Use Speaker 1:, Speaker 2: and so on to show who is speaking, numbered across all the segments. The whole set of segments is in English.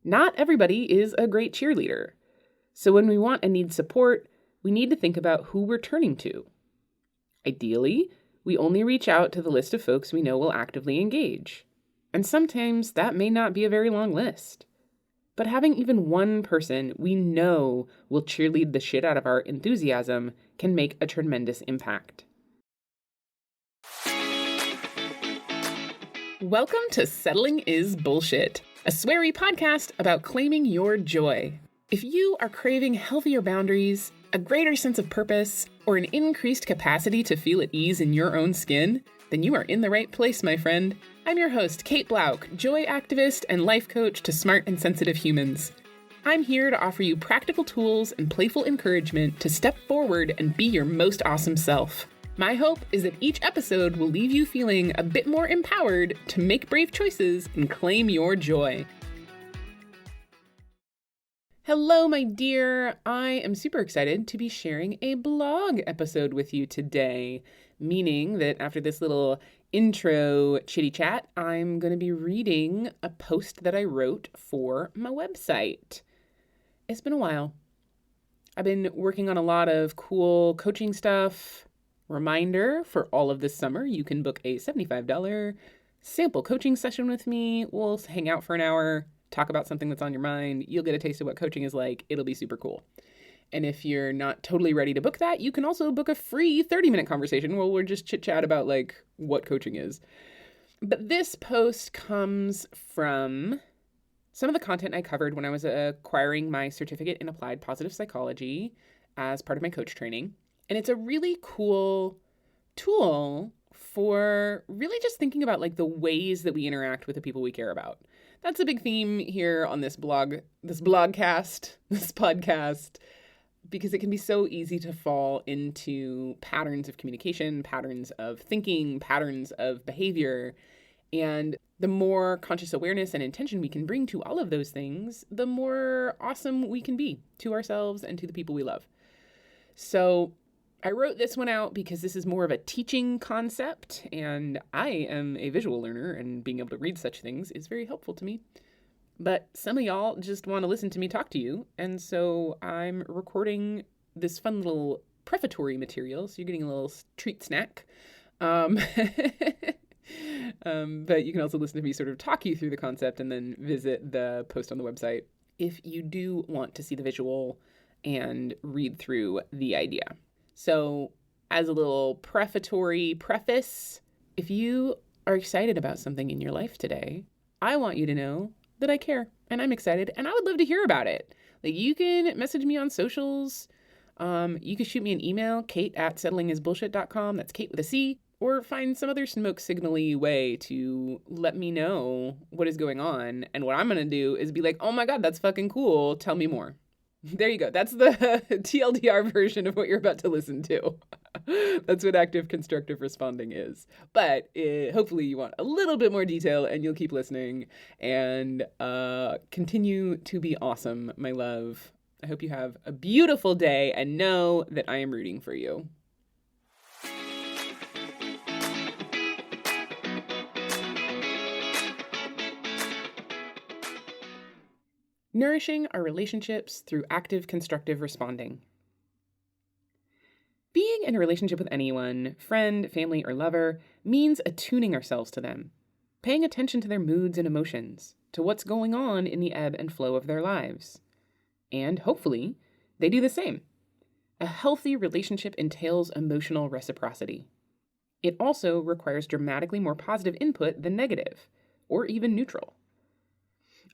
Speaker 1: Not everybody is a great cheerleader. So when we want and need support, we need to think about who we're turning to. Ideally, we only reach out to the list of folks we know will actively engage. And sometimes that may not be a very long list. But having even one person we know will cheerlead the shit out of our enthusiasm can make a tremendous impact. Welcome to Settling is Bullshit, a sweary podcast about claiming your joy. If you are craving healthier boundaries, a greater sense of purpose, or an increased capacity to feel at ease in your own skin, then you are in the right place, my friend. I'm your host, Kate Blauk, joy activist and life coach to smart and sensitive humans. I'm here to offer you practical tools and playful encouragement to step forward and be your most awesome self. My hope is that each episode will leave you feeling a bit more empowered to make brave choices and claim your joy. Hello, my dear. I am super excited to be sharing a blog episode with you today, meaning that after this little intro chitty chat, I'm going to be reading a post that I wrote for my website. It's been a while. I've been working on a lot of cool coaching stuff. Reminder, for all of this summer, you can book a $75 sample coaching session with me. We'll hang out for an hour, talk about something that's on your mind. You'll get a taste of what coaching is like. It'll be super cool. And if you're not totally ready to book that, you can also book a free 30-minute conversation where we'll just chit-chat about like what coaching is. But this post comes from some of the content I covered when I was acquiring my certificate in applied positive psychology as part of my coach training. And it's a really cool tool for really just thinking about like the ways that we interact with the people we care about. That's a big theme here on this podcast, because it can be so easy to fall into patterns of communication, patterns of thinking, patterns of behavior. And the more conscious awareness and intention we can bring to all of those things, the more awesome we can be to ourselves and to the people we love. So I wrote this one out because this is more of a teaching concept, and I am a visual learner, and being able to read such things is very helpful to me. But some of y'all just want to listen to me talk to you, and so I'm recording this fun little prefatory material, so you're getting a little treat snack. But you can also listen to me sort of talk you through the concept and then visit the post on the website if you do want to see the visual and read through the idea. So as a little prefatory preface, if you are excited about something in your life today, I want you to know that I care and I'm excited and I would love to hear about it. Like, you can message me on socials. You can shoot me an email, kate@settlingisbullshit.com. That's Kate with a C. Or find some other smoke signal-y way to let me know what is going on. And what I'm going to do is be like, oh my God, that's fucking cool. Tell me more. There you go. That's the TLDR version of what you're about to listen to. That's what active constructive responding is. But hopefully you want a little bit more detail and you'll keep listening and continue to be awesome, my love. I hope you have a beautiful day and know that I am rooting for you. Nourishing our relationships through active constructive responding. Being in a relationship with anyone, friend, family, or lover, means attuning ourselves to them, paying attention to their moods and emotions, to what's going on in the ebb and flow of their lives. And hopefully, they do the same. A healthy relationship entails emotional reciprocity. It also requires dramatically more positive input than negative, or even neutral.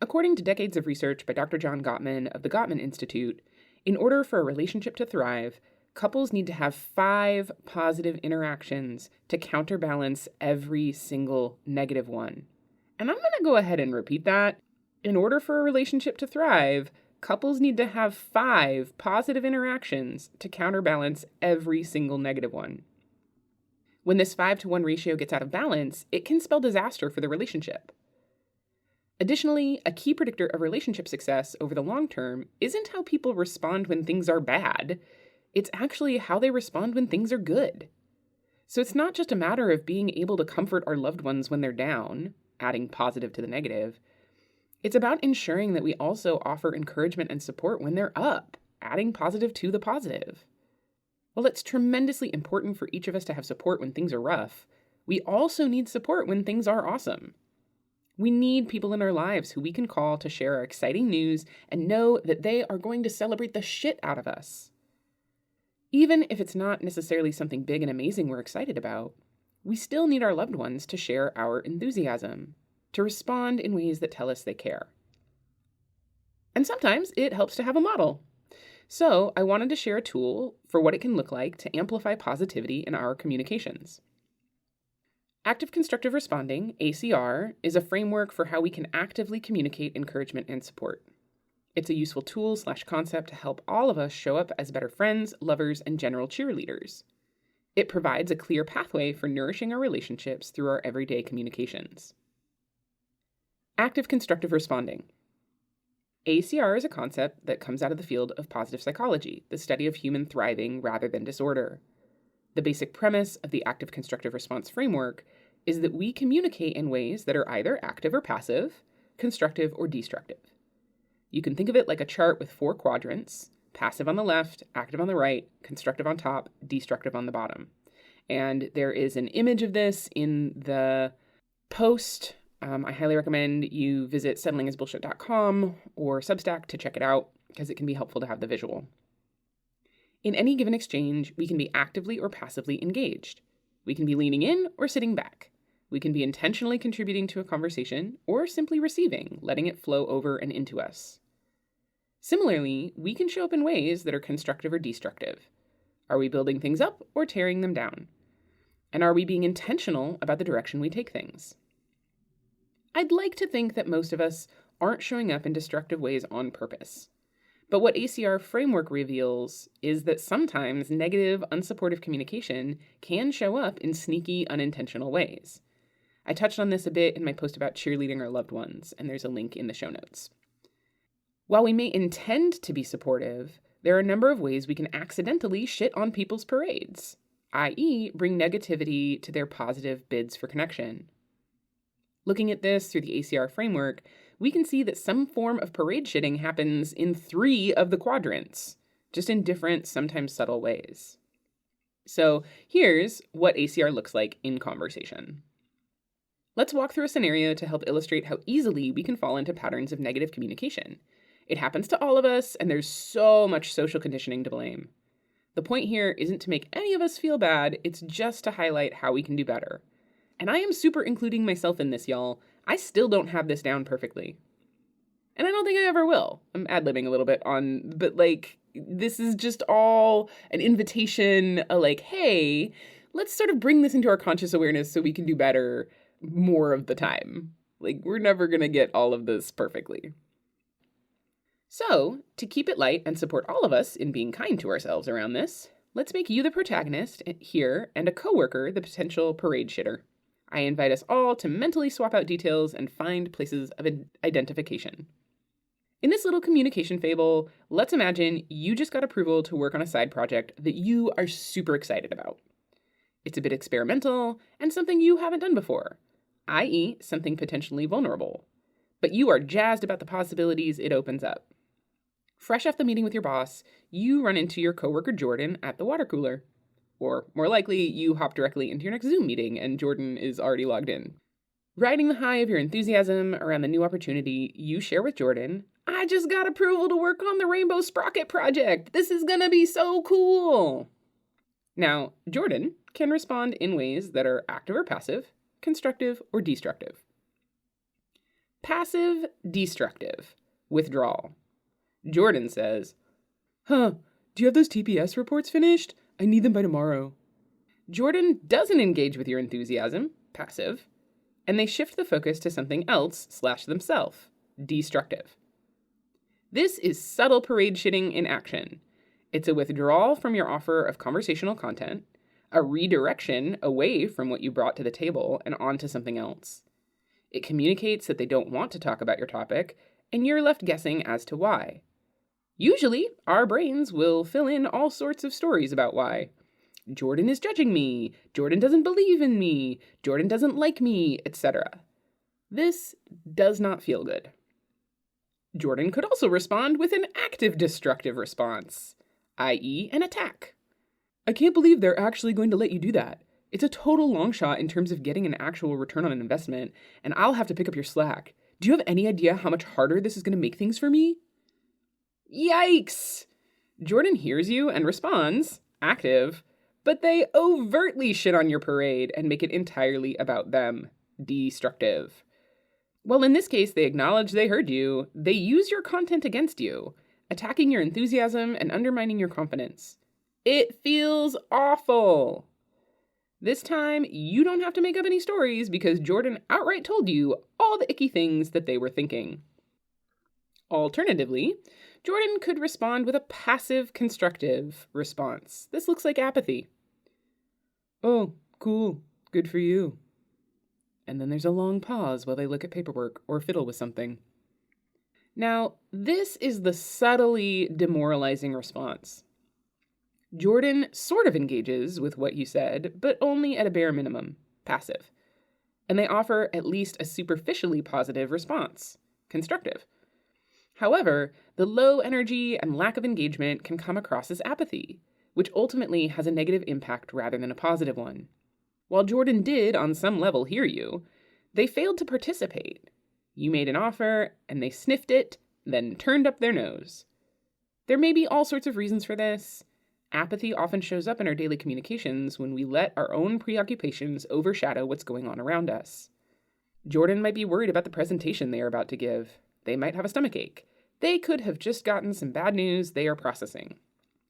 Speaker 1: According to decades of research by Dr. John Gottman of the Gottman Institute, in order for a relationship to thrive, couples need to have 5 positive interactions to counterbalance every single negative one. And I'm going to go ahead and repeat that. In order for a relationship to thrive, couples need to have 5 positive interactions to counterbalance every single negative one. When this 5-to-1 ratio gets out of balance, it can spell disaster for the relationship. Additionally, a key predictor of relationship success over the long term isn't how people respond when things are bad. It's actually how they respond when things are good. So it's not just a matter of being able to comfort our loved ones when they're down, adding positive to the negative. It's about ensuring that we also offer encouragement and support when they're up, adding positive to the positive. While it's tremendously important for each of us to have support when things are rough, we also need support when things are awesome. We need people in our lives who we can call to share our exciting news and know that they are going to celebrate the shit out of us. Even if it's not necessarily something big and amazing we're excited about, we still need our loved ones to share our enthusiasm, to respond in ways that tell us they care. And sometimes it helps to have a model. So I wanted to share a tool for what it can look like to amplify positivity in our communications. Active Constructive Responding, ACR, is a framework for how we can actively communicate encouragement and support. It's a useful tool/concept to help all of us show up as better friends, lovers, and general cheerleaders. It provides a clear pathway for nourishing our relationships through our everyday communications. Active Constructive Responding. ACR is a concept that comes out of the field of positive psychology, the study of human thriving rather than disorder. The basic premise of the active constructive response framework is that we communicate in ways that are either active or passive, constructive or destructive. You can think of it like a chart with 4 quadrants: passive on the left, active on the right, constructive on top, destructive on the bottom. And there is an image of this in the post. I highly recommend you visit settlingisbullshit.com or Substack to check it out, because it can be helpful to have the visual. In any given exchange, we can be actively or passively engaged. We can be leaning in or sitting back. We can be intentionally contributing to a conversation or simply receiving, letting it flow over and into us. Similarly, we can show up in ways that are constructive or destructive. Are we building things up or tearing them down? And are we being intentional about the direction we take things? I'd like to think that most of us aren't showing up in destructive ways on purpose. But what ACR framework reveals is that sometimes negative, unsupportive communication can show up in sneaky, unintentional ways. I touched on this a bit in my post about cheerleading our loved ones, and there's a link in the show notes. While we may intend to be supportive, there are a number of ways we can accidentally shit on people's parades, i.e., bring negativity to their positive bids for connection. Looking at this through the ACR framework, we can see that some form of parade shitting happens in 3 of the quadrants, just in different, sometimes subtle ways. So here's what ACR looks like in conversation. Let's walk through a scenario to help illustrate how easily we can fall into patterns of negative communication. It happens to all of us, and there's so much social conditioning to blame. The point here isn't to make any of us feel bad, it's just to highlight how we can do better. And I am super including myself in this, y'all. I still don't have this down perfectly. And I don't think I ever will. I'm ad-libbing a little bit but this is just all an invitation, hey, let's sort of bring this into our conscious awareness so we can do better more of the time. We're never gonna get all of this perfectly. So, to keep it light and support all of us in being kind to ourselves around this, let's make you the protagonist here and a coworker the potential parade shitter. I invite us all to mentally swap out details and find places of identification. In this little communication fable, let's imagine you just got approval to work on a side project that you are super excited about. It's a bit experimental and something you haven't done before, i.e., something potentially vulnerable. But you are jazzed about the possibilities it opens up. Fresh off the meeting with your boss, you run into your coworker Jordan at the water cooler. Or, more likely, you hop directly into your next Zoom meeting and Jordan is already logged in. Riding the high of your enthusiasm around the new opportunity, you share with Jordan, "I just got approval to work on the Rainbow Sprocket project! This is gonna be so cool!" Now, Jordan can respond in ways that are active or passive, constructive or destructive. Passive, destructive. Withdrawal. Jordan says, "Do you have those TPS reports finished? I need them by tomorrow." Jordan doesn't engage with your enthusiasm, passive, and they shift the focus to something else/themselves, destructive. This is subtle parade shitting in action. It's a withdrawal from your offer of conversational content, a redirection away from what you brought to the table and onto something else. It communicates that they don't want to talk about your topic, and you're left guessing as to why. Usually, our brains will fill in all sorts of stories about why. Jordan is judging me, Jordan doesn't believe in me, Jordan doesn't like me, etc. This does not feel good. Jordan could also respond with an active destructive response, i.e., an attack. I can't believe they're actually going to let you do that. It's a total long shot in terms of getting an actual return on an investment, and I'll have to pick up your slack. Do you have any idea how much harder this is going to make things for me? Yikes! Jordan hears you and responds, active, but they overtly shit on your parade and make it entirely about them, destructive. Well, in this case, they acknowledge they heard you, they use your content against you, attacking your enthusiasm and undermining your confidence. It feels awful. This time, you don't have to make up any stories because Jordan outright told you all the icky things that they were thinking. Alternatively, Jordan could respond with a passive constructive response. This looks like apathy. Oh, cool. Good for you. And then there's a long pause while they look at paperwork or fiddle with something. Now, this is the subtly demoralizing response. Jordan sort of engages with what you said, but only at a bare minimum, passive. And they offer at least a superficially positive response, constructive. However, the low energy and lack of engagement can come across as apathy, which ultimately has a negative impact rather than a positive one. While Jordan did, on some level, hear you, they failed to participate. You made an offer, and they sniffed it, then turned up their nose. There may be all sorts of reasons for this. Apathy often shows up in our daily communications when we let our own preoccupations overshadow what's going on around us. Jordan might be worried about the presentation they are about to give. They might have a stomachache. They could have just gotten some bad news they are processing.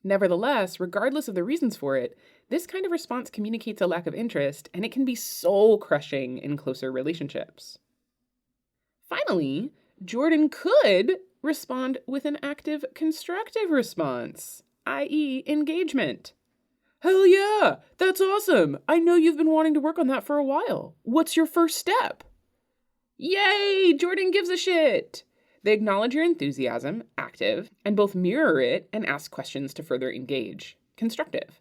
Speaker 1: Nevertheless, regardless of the reasons for it, this kind of response communicates a lack of interest, and it can be soul-crushing in closer relationships. Finally, Jordan could respond with an active, constructive response, i.e., engagement. Hell yeah! That's awesome! I know you've been wanting to work on that for a while. What's your first step? Yay! Jordan gives a shit! They acknowledge your enthusiasm, active, and both mirror it and ask questions to further engage, constructive.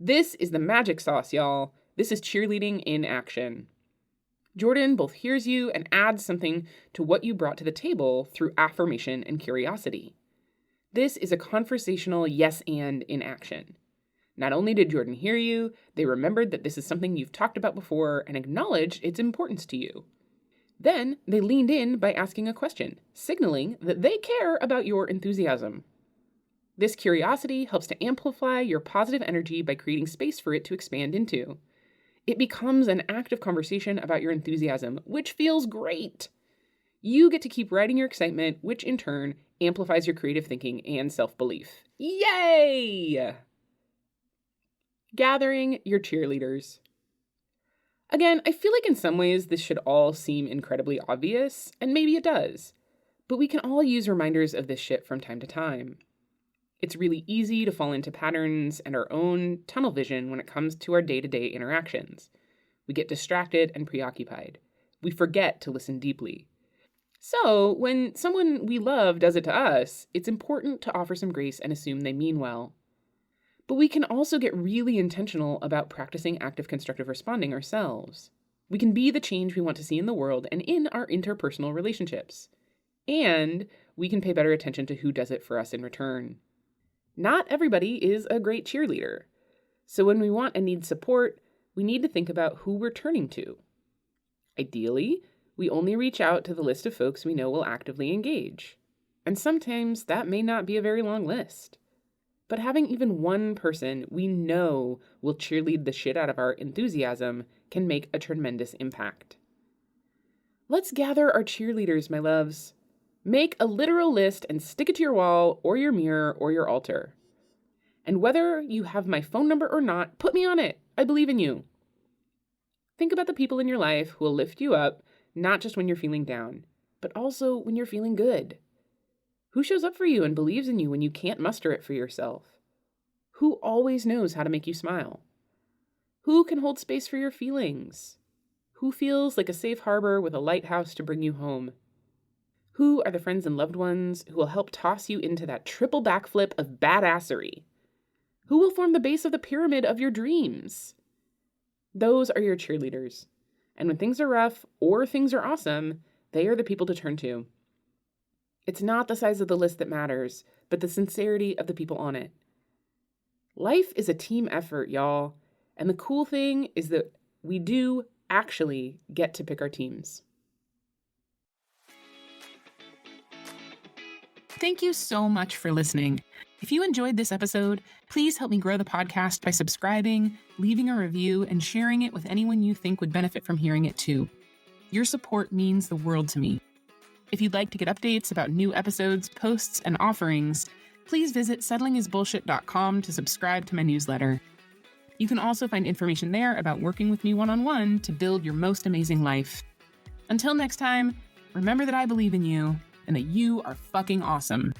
Speaker 1: This is the magic sauce, y'all. This is cheerleading in action. Jordan both hears you and adds something to what you brought to the table through affirmation and curiosity. This is a conversational yes and in action. Not only did Jordan hear you, they remembered that this is something you've talked about before and acknowledged its importance to you. Then they leaned in by asking a question, signaling that they care about your enthusiasm. This curiosity helps to amplify your positive energy by creating space for it to expand into. It becomes an active conversation about your enthusiasm, which feels great. You get to keep riding your excitement, which in turn amplifies your creative thinking and self-belief. Yay! Gathering your cheerleaders. Again, I feel like in some ways this should all seem incredibly obvious, and maybe it does, but we can all use reminders of this shit from time to time. It's really easy to fall into patterns and our own tunnel vision when it comes to our day-to-day interactions. We get distracted and preoccupied. We forget to listen deeply. So, when someone we love does it to us, it's important to offer some grace and assume they mean well. But we can also get really intentional about practicing active constructive responding ourselves. We can be the change we want to see in the world and in our interpersonal relationships. And we can pay better attention to who does it for us in return. Not everybody is a great cheerleader. So when we want and need support, we need to think about who we're turning to. Ideally, we only reach out to the list of folks we know will actively engage. And sometimes that may not be a very long list. But having even one person we know will cheerlead the shit out of our enthusiasm can make a tremendous impact. Let's gather our cheerleaders, my loves. Make a literal list and stick it to your wall or your mirror or your altar. And whether you have my phone number or not, put me on it. I believe in you. Think about the people in your life who will lift you up, not just when you're feeling down, but also when you're feeling good. Who shows up for you and believes in you when you can't muster it for yourself? Who always knows how to make you smile? Who can hold space for your feelings? Who feels like a safe harbor with a lighthouse to bring you home? Who are the friends and loved ones who will help toss you into that triple backflip of badassery? Who will form the base of the pyramid of your dreams? Those are your cheerleaders. And when things are rough or things are awesome, they are the people to turn to. It's not the size of the list that matters, but the sincerity of the people on it. Life is a team effort, y'all. And the cool thing is that we do actually get to pick our teams. Thank you so much for listening. If you enjoyed this episode, please help me grow the podcast by subscribing, leaving a review, and sharing it with anyone you think would benefit from hearing it too. Your support means the world to me. If you'd like to get updates about new episodes, posts, and offerings, please visit settlingisbullshit.com to subscribe to my newsletter. You can also find information there about working with me one-on-one to build your most amazing life. Until next time, remember that I believe in you and that you are fucking awesome.